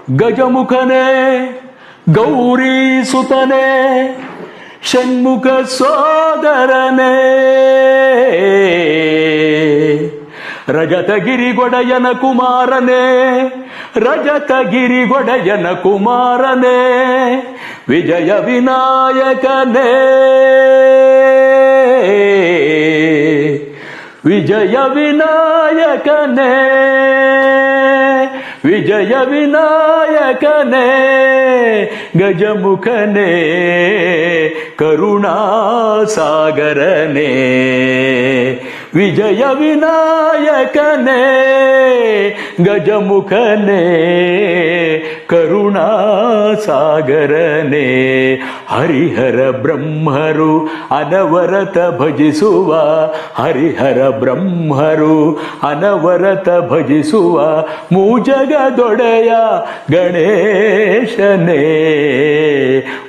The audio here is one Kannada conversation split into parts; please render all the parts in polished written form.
ಗಜಮುಖನೇ ಗೌರಿ ಸುತನೇ ಷಣ್ಮುಖ ಸೋದರನೇ ರಜತಗಿರಿಗೊಡೆಯನ ಕುಮಾರನೇ ರಜತಗಿರಿಗೊಡೆಯನ ಕುಮಾರನೇ ವಿಜಯ ವಿನಾಯಕನೇ ವಿಜಯ ವಿನಾಯಕನೇ ವಿಜಯ ವಿನಾಯಕನೇ ಗಜಮುಖನೇ ಕರುಣಾಸಾಗರನೇ ವಿಜಯ ವಿನಾಯಕನೇ ಗಜಮುಖನೇ ಕರುಣಾಸಾಗರನೇ ಹರಿಹರ ಬ್ರಹ್ಮರು ಅನವರತ ಭಜಿಸುವ ಹರಿಹರ ಬ್ರಹ್ಮರು ಅನವರತ ಭಜಿಸುವ ಮೂಜಗದೊಡೆಯ ಗಣೇಶನೇ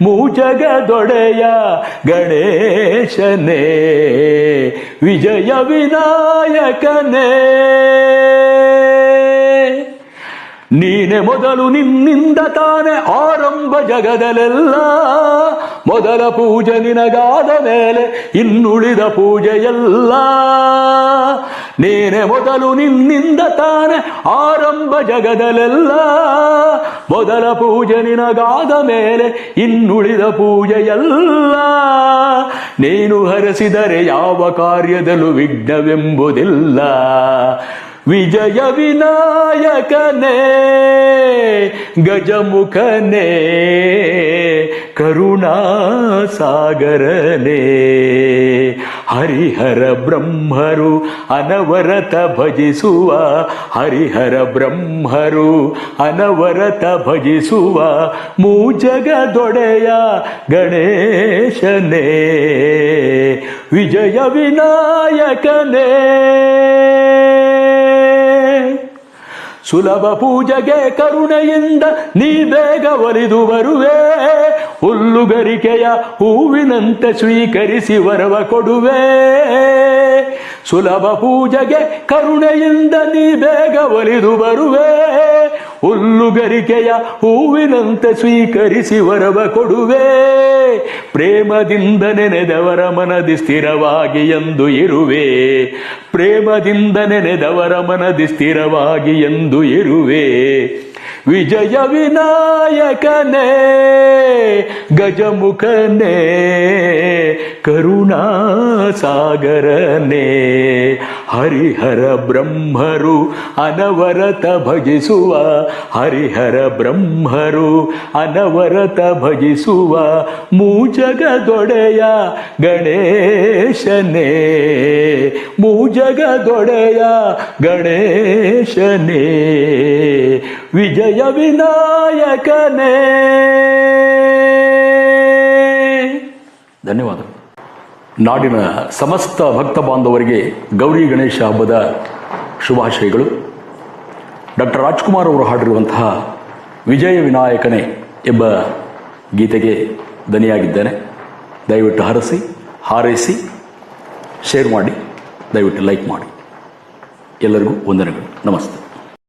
ಮೂಜಗದೊಡೆಯ ಗಣೇಶನೇ ವಿಜಯ ವಿನಾಯಕನೇ ನೀನೆ ಮೊದಲು ನಿನ್ನಿಂದ ತಾನೆ ಆರಂಭ ಜಗದಲ್ಲೆಲ್ಲ ಮೊದಲ ಪೂಜೆ ನಿನಗಾದ ಮೇಲೆ ಇನ್ನುಳಿದ ಪೂಜೆಯಲ್ಲ ನೀನೆ ಮೊದಲು ನಿನ್ನಿಂದ ತಾನೆ ಆರಂಭ ಜಗದಲ್ಲೆಲ್ಲ ಮೊದಲ ಪೂಜೆ ನಿನಗಾದ ಮೇಲೆ ಇನ್ನುಳಿದ ಪೂಜೆಯಲ್ಲ ನೀನು ಹರಸಿದರೆ ಯಾವ ಕಾರ್ಯದಲ್ಲೂ ವಿಘ್ನವೆಂಬುದಿಲ್ಲ ವಿಜಯ ವಿನಾಯಕನೇ ಗಜಮುಖನೇ ಕರುಣಾಸಾಗರನೇ ಹರಿಹರ ಬ್ರಹ್ಮರು ಅನವರತ ಭಜಿಸುವ ಹರಿಹರ ಬ್ರಹ್ಮರು ಅನವರತ ಭಜಿಸುವ ಮೂಜಗದೊಡೆಯ ಗಣೇಶನೇ ವಿಜಯ ವಿನಾಯಕನೇ ಸುಲಭ ಪೂಜೆಗೆ ಕರುಣೆಯಿಂದ ನೀ ಬೇಗ ಒಲಿದು ಬರುವೆ ಹುಲ್ಲುಗರಿಕೆಯ ಹೂವಿನಂತೆ ಸ್ವೀಕರಿಸಿ ವರವ ಕೊಡುವೆ ಸುಲಭ ಪೂಜೆಗೆ ಕರುಣೆಯಿಂದ ನೀ ಬೇಗ ಒಲಿದು ಬರುವೆ ಹುಲ್ಲುಗರಿಕೆಯ ಹೂವಿನಂತೆ ಸ್ವೀಕರಿಸಿ ವರವ ಕೊಡುವೆ ಪ್ರೇಮದಿಂದ ನೆನೆದವರ ಮನದಿ ಸ್ಥಿರವಾಗಿ ಎಂದು ಇರುವೆ ಪ್ರೇಮದಿಂದ ನೆನೆದವರ ಮನದಿ ಸ್ಥಿರವಾಗಿ ಎಂದು ಇರುವೆ ವಿಜಯ ವಿನಾಯಕನೇ ಗಜಮುಖನೇ ಕರುಣಾಸಾಗರನೇ ಹರಿಹರ ಬ್ರಹ್ಮರು ಅನವರತ ಭಜಿಸುವ ಹರಿಹರ ಬ್ರಹ್ಮರು ಅನವರತ ಭಜಿಸುವ ಮೂಜಗದೊಡೆಯ ಗಣೇಶನೇ ಮೂಜಗದೊಡೆಯ ಗಣೇಶನೇ ವಿಜಯ ವಿನಾಯಕನೇ ಧನ್ಯವಾದಗಳು. ನಾಡಿನ ಸಮಸ್ತ ಭಕ್ತ ಬಾಂಧವರಿಗೆ ಗೌರಿ ಗಣೇಶ ಹಬ್ಬದ ಶುಭಾಶಯಗಳು. ಡಾಕ್ಟರ್ ರಾಜ್ಕುಮಾರ್ ಅವರು ಹಾಡಿರುವಂತಹ ವಿಜಯ ವಿನಾಯಕನೇ ಎಂಬ ಗೀತೆಗೆ ದನಿಯಾಗಿದ್ದೇನೆ. ದಯವಿಟ್ಟು ಹರಸಿ ಹಾರೈಸಿ ಶೇರ್ ಮಾಡಿ, ದಯವಿಟ್ಟು ಲೈಕ್ ಮಾಡಿ. ಎಲ್ಲರಿಗೂ ವಂದನೆಗಳು. ನಮಸ್ತೆ.